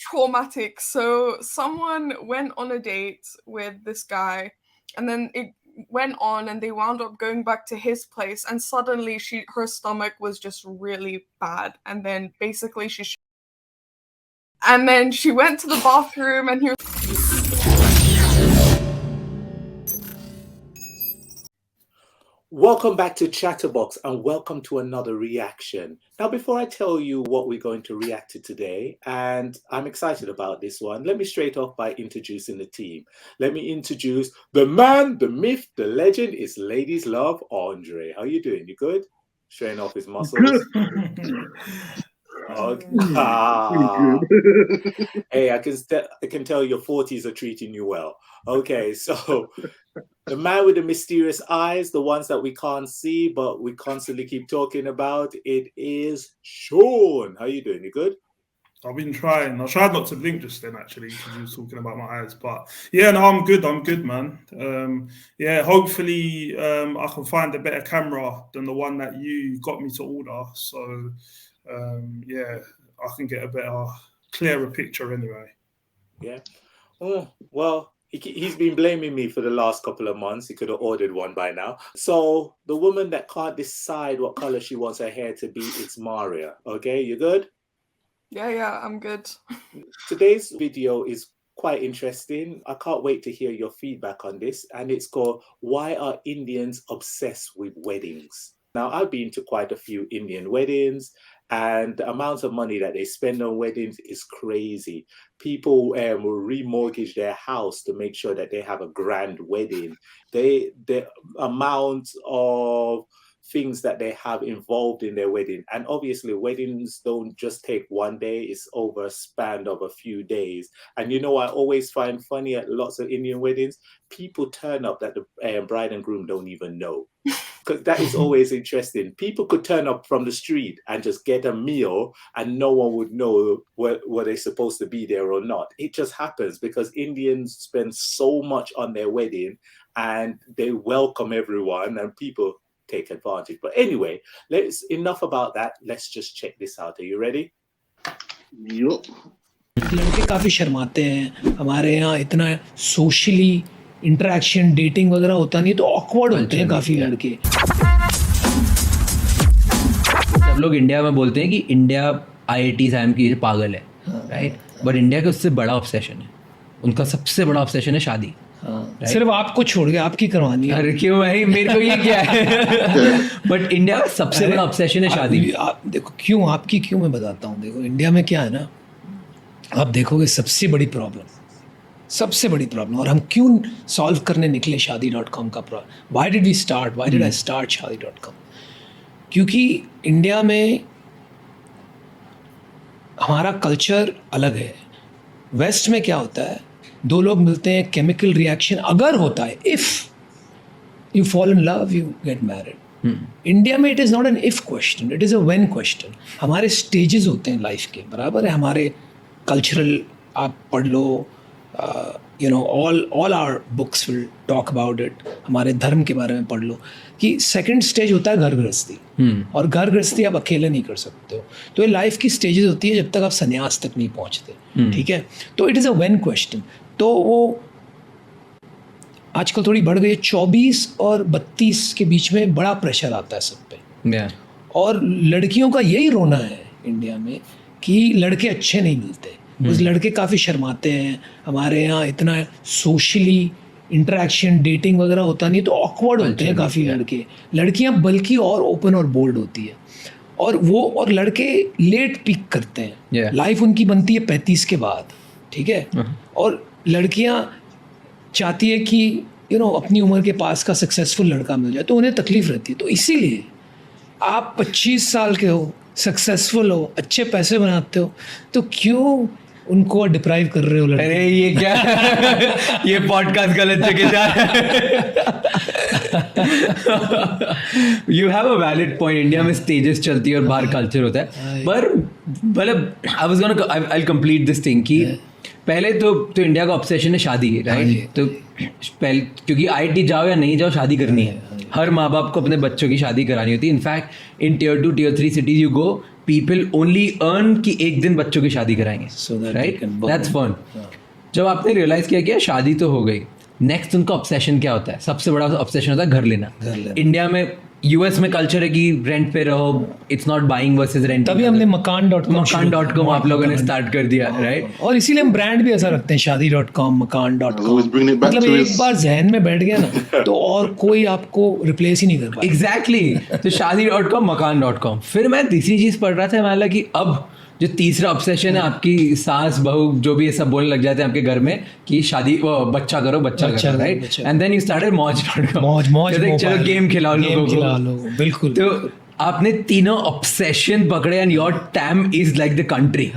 traumatic. So someone went on a date with this guy, and then it went on, and they wound up going back to his place, and suddenly her stomach was just really bad, and then basically and then she went to the bathroom, and he was. Welcome back to Chatterbox and welcome to another reaction. Now, before I tell you what we're going to react to today, and I'm excited about this one, let me straight off by introducing the team. Let me introduce the man, the myth, the legend is Ladies Love Andre. How you doing? You good? Showing off his muscles. Okay. Hey, I can tell your 40s are treating you well. Okay, so the man with the mysterious eyes, the ones that we can't see, but we constantly keep talking about, it is Sean. How you doing? You good? I've been trying. I tried not to blink just then, actually, because you was talking about my eyes. But yeah, no, I'm good. I'm good, man. Yeah, hopefully I can find a better camera than the one that you got me to order. So yeah, I can get a better, clearer picture anyway. Yeah. Oh, well, he's been blaming me for the last couple of months. He could have ordered one by now. So the woman that can't decide what color she wants her hair to be, it's Maarya. Okay, you good? Yeah, I'm good. Today's video is quite interesting. I can't wait to hear your feedback on this. And it's called, Why Are Indians Obsessed with Weddings? Now, I've been to quite a few Indian weddings, and the amount of money that they spend on weddings is crazy. People will remortgage their house to make sure that they have a grand wedding. The amount of things that they have involved in their wedding, and obviously weddings don't just take one day, it's over a span of a few days. And you know, I always find funny at lots of Indian weddings, people turn up that the bride and groom don't even know. Because that is always interesting. People could turn up from the street and just get a meal and no one would know were they supposed to be there or not. It just happens because Indians spend so much on their wedding and they welcome everyone and people take advantage. But anyway, enough about that. Let's just check this out. Are you ready? Yup. लड़के काफी शर्माते हैं हमारे यहाँ इतना socially interaction dating वगैरह होता नहीं तो ऑकवर्ड होते हैं काफी लड़के सब लोग इंडिया में बोलते हैं कि इंडिया आईआईटी सैम की पागल है राइट बट इंडिया का उससे बड़ा ऑब्सेशन है उनका सबसे बड़ा ऑब्सेशन है शादी सिर्फ आपको छोड़ के आपकी करवानी है अरे क्यों भाई मेरे को ये क्या है बट इंडिया का सबसे बड़ा ऑब्सेशन है शादी आप देखो क्यों आपकी क्यों मैं बताता हूँ देखो इंडिया में क्या है ना आप देखोगे सबसे बड़ी प्रॉब्लम और हम क्यों सॉल्व करने निकले शादी.com का problem why did I start Shaadi dot com क्योंकि इंडिया में हमारा कल्चर अलग है वेस्ट में क्या होता है दो लोग मिलते हैं केमिकल रिएक्शन अगर होता है if you fall in love you get married India में it is not an if question it is a when question हमारे स्टेजेस होते हैं लाइफ के बराबर है हमारे कल्चरल आप पढ़ लो you know all our books will talk about it हमारे धर्म के बारे में पढ़ लो कि सेकंड स्टेज होता है घर गृहस्थी और घर गृहस्थी आप अकेले नहीं कर सकते हो तो ये लाइफ की स्टेजेस होती है जब तक आप संन्यास तक नहीं पहुंचते ठीक है तो it is a when question तो वो आजकल थोड़ी बढ़ गई है 24 और 32 के बीच में बड़ा प्रेशर आता है सब पे और लड़कियों का यही रोना है इंडिया में कि लड़के अच्छे नहीं मिलते उस लड़के काफ़ी शर्माते हैं हमारे यहाँ इतना सोशली इंटरेक्शन डेटिंग वगैरह होता नहीं तो ऑकवर्ड होते हैं काफ़ी लड़के लड़कियाँ बल्कि और ओपन और बोल्ड होती है और लड़के लेट पिक करते हैं लाइफ उनकी बनती है 35 के बाद ठीक है और लड़कियाँ चाहती है कि यू नो अपनी उम्र के पास का सक्सेसफुल लड़का मिल जाए तो उन्हें तकलीफ रहती है तो इसीलिए आप 25 साल के हो सक्सेसफुल हो अच्छे पैसे बनाते हो तो क्यों उनको डिप्राइव कर रहे हो लड़के अरे ये क्या ये पॉडकास्ट गलत जगह जा रहा है you have a valid point India में स्टेजेस चलती है और बाहर कल्चर होता है पर मतलब I will complete this thing कि पहले तो इंडिया का ऑब्सेशन है शादी राइट तो पहले क्योंकि आईआईटी जाओ या नहीं जाओ शादी करनी है हर माँ बाप को अपने बच्चों की शादी करानी होती है in fact in tier 2 tier 3 cities you go people only earn कि एक दिन बच्चों की शादी कराएंगे, So that they right? can burn. That's fun. जब आपने रियलाइज किया कि शादी तो हो गई, नेक्स्ट उनका ऑब्सेशन क्या होता है? सबसे बड़ा ऑब्सेशन होता है घर लेना. इंडिया में, यूएस में कल्चर है कि रेंट पे रहो, it's not buying versus rent. तभी हमने मकान.com आप लोगों ने स्टार्ट कर दिया, राइट? और इसीलिए हम ब्रांड भी ऐसा रखते हैं, शादी.com, always bringing it मकान.com. back मतलब to एक his- बार जहन में बैठ गया ना तो और कोई आपको रिप्लेस ही नहीं कर पाएगा. एग्जैक्टली. तो शादी.com, मकान.com. फिर मैं तीसरी चीज पढ़ रहा था, मैं कि अब जो तीसरा ऑब्सेशन है, आपकी सास बहू जो भी ये सब बोलने लग जाते हैं आपके घर में कि शादी, वो बच्चा करो, right? And then you started Mauj dot com. Mauj चलो गेम खिलाओ लोगों को. बिल्कुल. तो आपने तीनों ऑब्सेशन पकड़े and your time is like the country.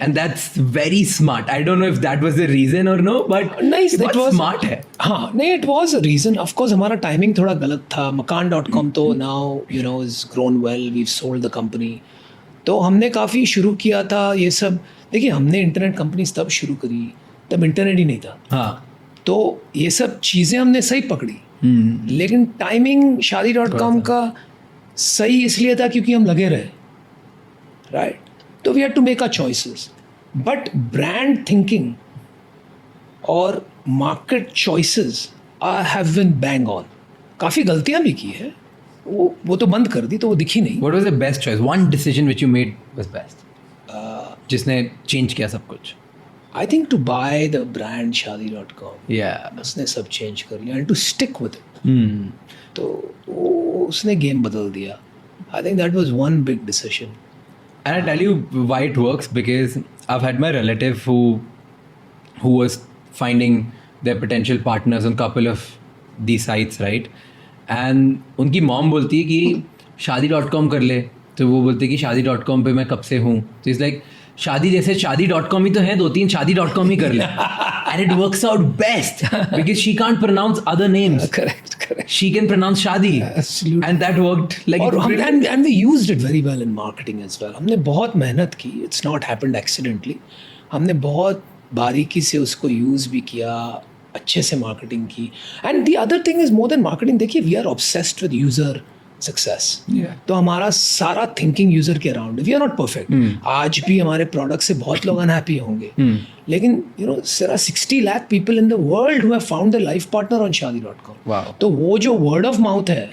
And that's very smart. I don't know if that was the reason or no, but Nice, that was smart है. हाँ, नहीं, it was a reason. Of course, हमारा timing थोड़ा गलत था. मकान.com तो now is grown well. We've sold the company. तो हमने काफ़ी शुरू किया था ये सब. देखिए, हमने इंटरनेट कंपनीज तब शुरू करी, तब इंटरनेट ही नहीं था. हाँ. तो ये सब चीज़ें हमने सही पकड़ी. लेकिन टाइमिंग शादी.com का सही इसलिए था क्योंकि हम लगे रहे, राइट? तो we had to make our choices. But brand thinking और market choices have been bang on. काफ़ी गलतियां भी की है, वो तो बंद कर दी, तो वो दिखी नहीं. What was the best choice? One decision which you made was best. जिसने चेंज किया सब कुछ. I think to buy the brand Shaadi dot com. Yeah. उसने सब चेंज कर लिया and to stick with it. तो उसने गेम बदल दिया. I think that was one big decision. And I tell you why it works, because I've had my relative who was finding their potential partners on couple of these sites, right? And उनकी mom बोलती है कि शादी.com कर ले, तो वो बोलते हैं कि शादी.com पे मैं कब से हूँ. तो इट्स लाइक शादी जैसे शादी.com ही तो है, 2-3 शादी.com ही कर ले. And it works out best because she can't pronounce other names. Correct. She can pronounce Shadi. Absolutely. And that worked like और it हम did. and we used it very well in marketing as well. हमने बहुत मेहनत की. It's not happened accidentally. हमने बहुत बारीकी से उसको यूज़ भी किया, अच्छे से मार्केटिंग की. And the other thing is more than marketing. देखिए, we are obsessed with user success. Yeah. तो हमारा सारा थिंकिंग यूजर के अराउंड है. We are not perfect. आज भी हमारे प्रोडक्ट से बहुत लोग अनहैप्पी होंगे, लेकिन there are 60 lakh people in the world who have found their life partner on shadi.com. Wow. तो वो जो वर्ड ऑफ माउथ है,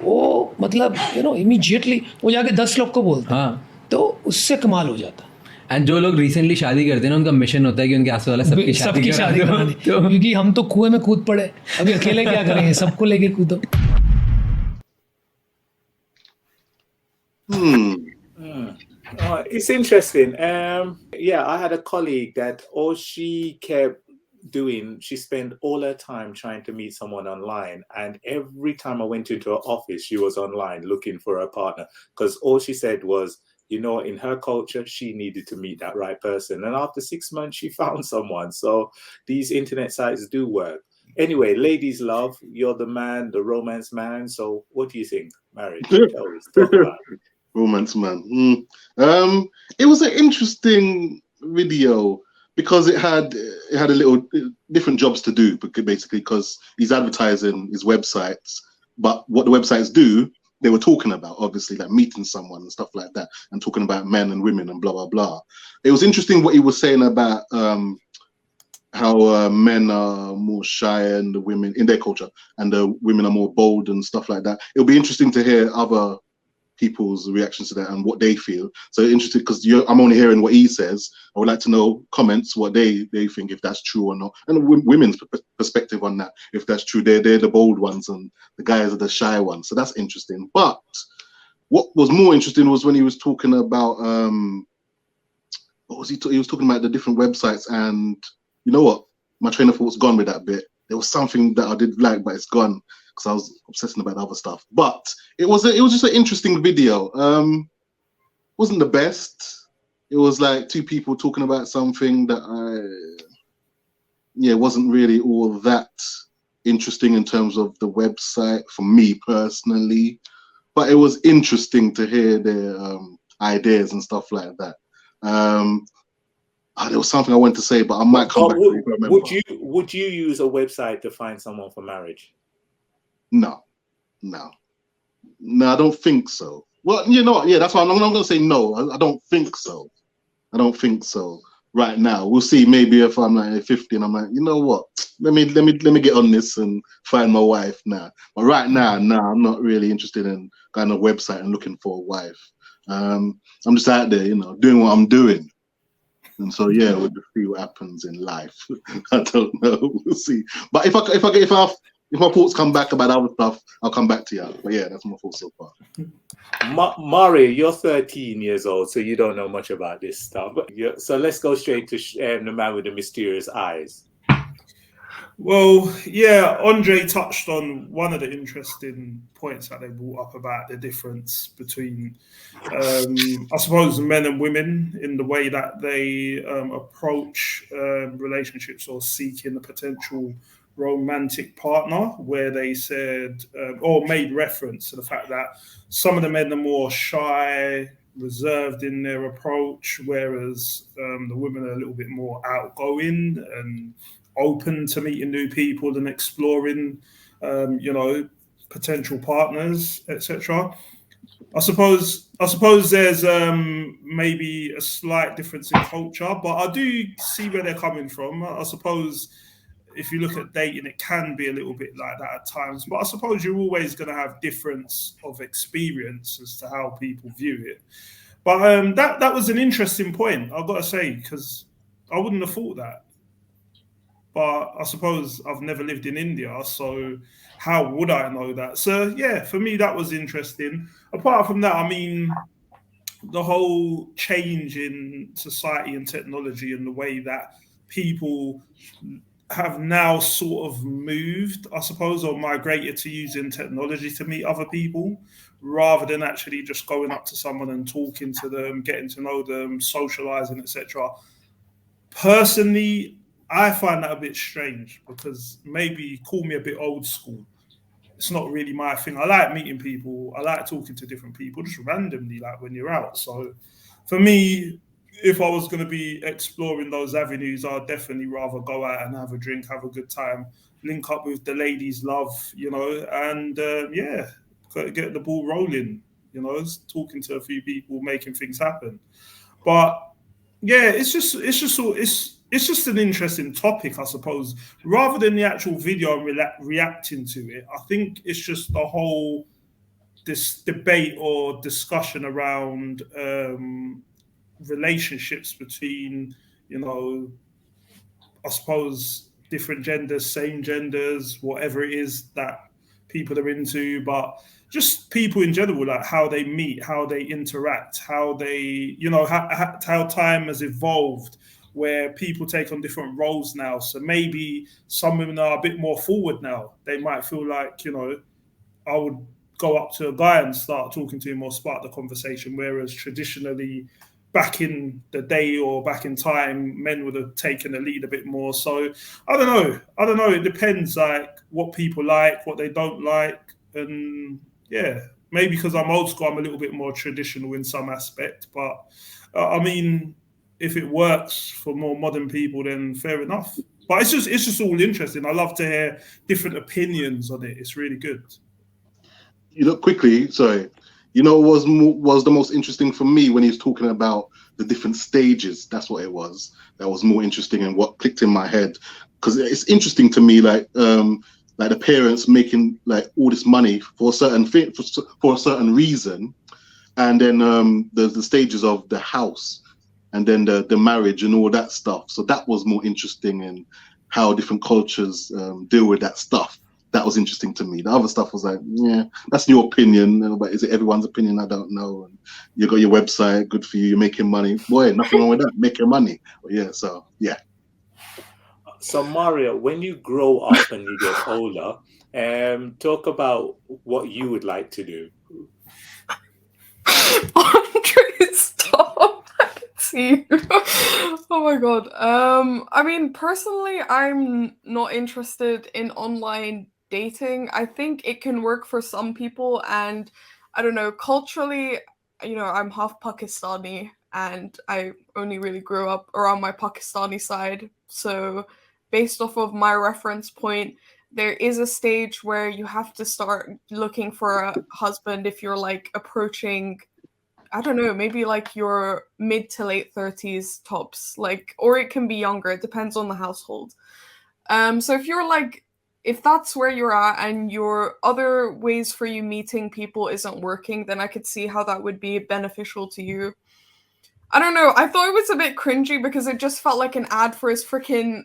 वो मतलब इमीडिएटली वो जाके 10 लोग को बोलता है. हाँ. तो उससे कमाल हो जाता है. एंड जो लोग रिसेंटली शादी करते हैं ना, उनका मिशन होता है कि उनके आसपास वाला सबकी शादी करानी. क्योंकि हम तो कुएं में कूद पड़े, अभी अकेले क्या करेंगे, सबको लेके कूदो. It's interesting. Yeah, I had a colleague that all she kept doing, she spent all her time trying to meet someone online. And every time I went into her office, she was online looking for a partner. Because all she said was, in her culture, she needed to meet that right person. And after 6 months, she found someone. So these internet sites do work. Anyway, ladies love, you're the man, the romance man. So what do you think, marriage? Tell us, talk about it. Romance man. It was an interesting video because it had a little different jobs to do, basically, because he's advertising his websites, but what the websites do, they were talking about, obviously, like meeting someone and stuff like that, and talking about men and women and blah blah blah. It was interesting what he was saying about how men are more shy and the women in their culture, and the women are more bold and stuff like that. It'll be interesting to hear other people's reactions to that and what they feel. So interested, because I'm only hearing what he says. I would like to know comments, what they think, if that's true or not, and women's perspective on that, if that's true. They're the bold ones and the guys are the shy ones. So that's interesting. But what was more interesting was when he was talking about what was he? He was talking about the different websites, and you know what? My train of thought's gone with that bit. There was something that I did like, but it's gone because I was obsessing about other stuff. But it was just an interesting video. Wasn't the best. It was like two people talking about something that wasn't really all that interesting in terms of the website for me personally. But it was interesting to hear their ideas and stuff like that. There was something I wanted to say, but I might come back to it if I remember. Would you use a website to find someone for marriage? No, I don't think so. Well, you know, yeah, that's why I'm not going to say no. I don't think so. I don't think so right now. We'll see. Maybe if I'm like 50 and I'm like, you know what? Let me get on this and find my wife now. But right now, no, I'm not really interested in going on a website and looking for a wife. I'm just out there, you know, doing what I'm doing. And so yeah, we'll just see what happens in life. I don't know. We'll see. But if my thoughts come back about other stuff, I'll come back to you. But yeah, that's my thoughts so far. Maarya, you're 13 years old, so you don't know much about this stuff. So let's go straight to the man with the mysterious eyes. Well, yeah, Andre touched on one of the interesting points that they brought up about the difference between, I suppose, men and women in the way that they approach relationships or seeking a potential romantic partner, where they said or made reference to the fact that some of the men are more shy, reserved in their approach, whereas the women are a little bit more outgoing and open to meeting new people and exploring, potential partners, etc. I suppose there's maybe a slight difference in culture, but I do see where they're coming from. I suppose if you look at dating, it can be a little bit like that at times. But I suppose you're always going to have difference of experience as to how people view it. But that was an interesting point, I've got to say, because I wouldn't have thought that. But I suppose I've never lived in India, so how would I know that? So yeah, for me that was interesting. Apart from that, I mean, the whole change in society and technology and the way that people have now sort of moved, I suppose, or migrated to using technology to meet other people rather than actually just going up to someone and talking to them, getting to know them, socializing, etc. Personally, I find that a bit strange because maybe call me a bit old school. It's not really my thing. I like meeting people. I like talking to different people just randomly, like when you're out. So for me, if I was going to be exploring those avenues, I'd definitely rather go out and have a drink, have a good time, link up with the ladies' love, and get the ball rolling, talking to a few people, making things happen. But yeah, it's just an interesting topic, I suppose. Rather than the actual video and reacting to it, I think it's just the whole this debate or discussion around relationships between, I suppose different genders, same genders, whatever it is that people are into, but just people in general, like how they meet, how they interact, how they, how time has evolved, where people take on different roles now. So maybe some women are a bit more forward now. They might feel like, I would go up to a guy and start talking to him or spark the conversation, whereas traditionally back in the day or back in time, men would have taken the lead a bit more. So I don't know. It depends, like what people like, what they don't like, and yeah, maybe because I'm old school, I'm a little bit more traditional in some aspect. But I mean, if it works for more modern people, then fair enough. But it's just all interesting. I love to hear different opinions on it. It's really good. Quickly, sorry. Was the most interesting for me when he was talking about the different stages. That's what it was. That was more interesting and what clicked in my head, because it's interesting to me, like the parents making like all this money for a certain thing, for a certain reason, and then the stages of the house, and then the marriage and all that stuff. So that was more interesting, and how different cultures deal with that stuff. That was interesting to me. The other stuff was like, yeah, that's your opinion, but is it everyone's opinion? I don't know. And you got your website, good for you. You're making money. Boy, nothing wrong with that. Make your money. But yeah, so yeah. So Maarya, when you grow up and you get older, talk about what you would like to do. Andre, stop. I can see you. Oh my god. I mean, personally, I'm not interested in online dating. I think it can work for some people, and I don't know, culturally, I'm half Pakistani and I only really grew up around my Pakistani side. So based off of my reference point, there is a stage where you have to start looking for a husband if you're like approaching, I don't know, maybe like your mid to late 30s tops, like, or it can be younger. It depends on the household. So if that's where you're at and your other ways for you meeting people isn't working, then I could see how that would be beneficial to you. I don't know. I thought it was a bit cringy because it just felt like an ad for his freaking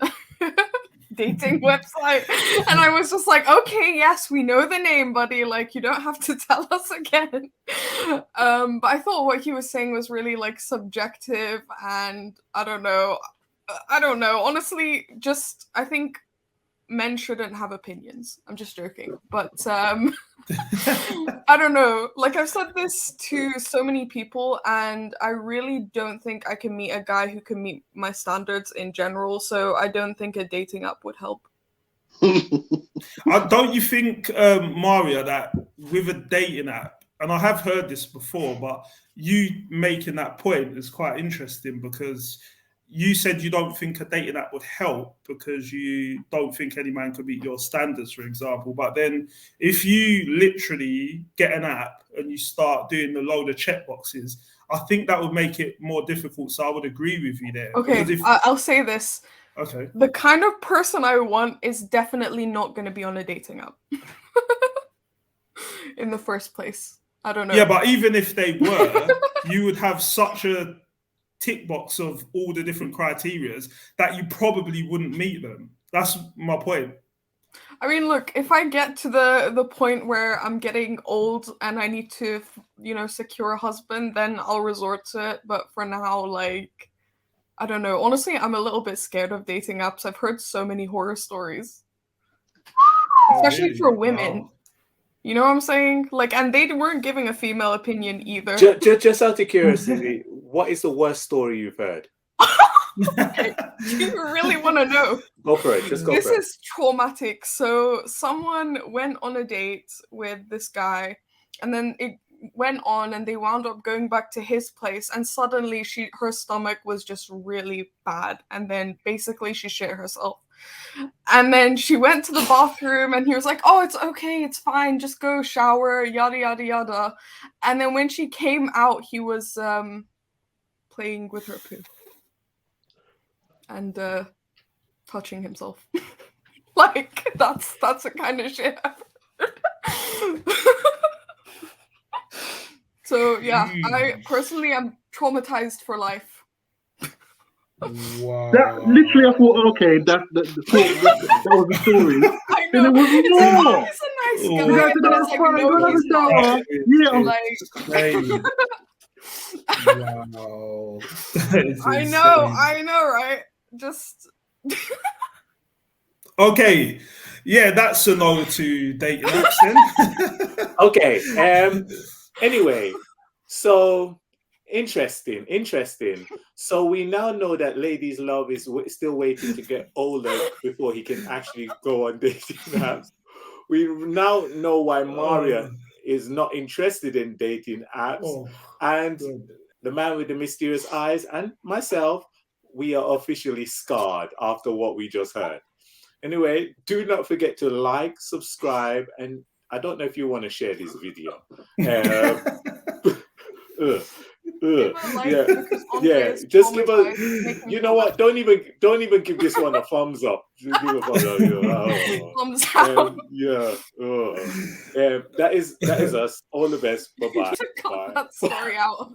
dating website. And I was just like, okay, yes, we know the name, buddy. Like, you don't have to tell us again. But I thought what he was saying was really like subjective, and I don't know. Honestly, just I think men shouldn't have opinions. I'm just joking. But I don't know. Like, I've said this to so many people, and I really don't think I can meet a guy who can meet my standards in general. So I don't think a dating app would help. Don't you think, Maarya, that with a dating app, and I have heard this before, but you making that point is quite interesting, because you said you don't think a dating app would help because you don't think any man could meet your standards, for example. But then if you literally get an app and you start doing a load of check boxes, I think that would make it more difficult. So I would agree with you there. Okay, I'll say this. Okay. The kind of person I want is definitely not going to be on a dating app in the first place. I don't know. Yeah, but even if they were, you would have such a tick box of all the different criterias that you probably wouldn't meet them. That's my point. I mean, look, if I get to the point where I'm getting old and I need to, secure a husband, then I'll resort to it. But for now, like, I don't know. Honestly, I'm a little bit scared of dating apps. I've heard so many horror stories, especially for women. Wow. You know what I'm saying? Like, and they weren't giving a female opinion either. Just out of curiosity, what is the worst story you've heard? Okay. Do you really want to know? Go for it. Just go for it. This is traumatic. So someone went on a date with this guy, and then it went on, and they wound up going back to his place, and suddenly her stomach was just really bad, and then basically she shit herself. And then she went to the bathroom, and he was like, oh, it's okay, it's fine, just go shower, yada yada yada. And then when she came out, he was playing with her poo and touching himself. Like, that's the kind of shit. So yeah, I personally am traumatized for life. Wow. That literally, I thought, okay, that was the story. I know. And it was more. He's a nice guy. Wow. I know, right? Just okay. Yeah, that's a no to dating apps then. Okay. Anyway, so interesting. So we now know that Ladies Love is still waiting to get older before he can actually go on dating apps. We now know why Maarya is not interested in dating apps. And the man with the mysterious eyes and myself, we are officially scarred after what we just heard. Anyway, do not forget to like, subscribe, and I don't know if you want to share this video. Just give us. You know what? Don't even give this one a thumbs up. Give a thumbs out. That is us. All the best. Bye bye. Cut that story out.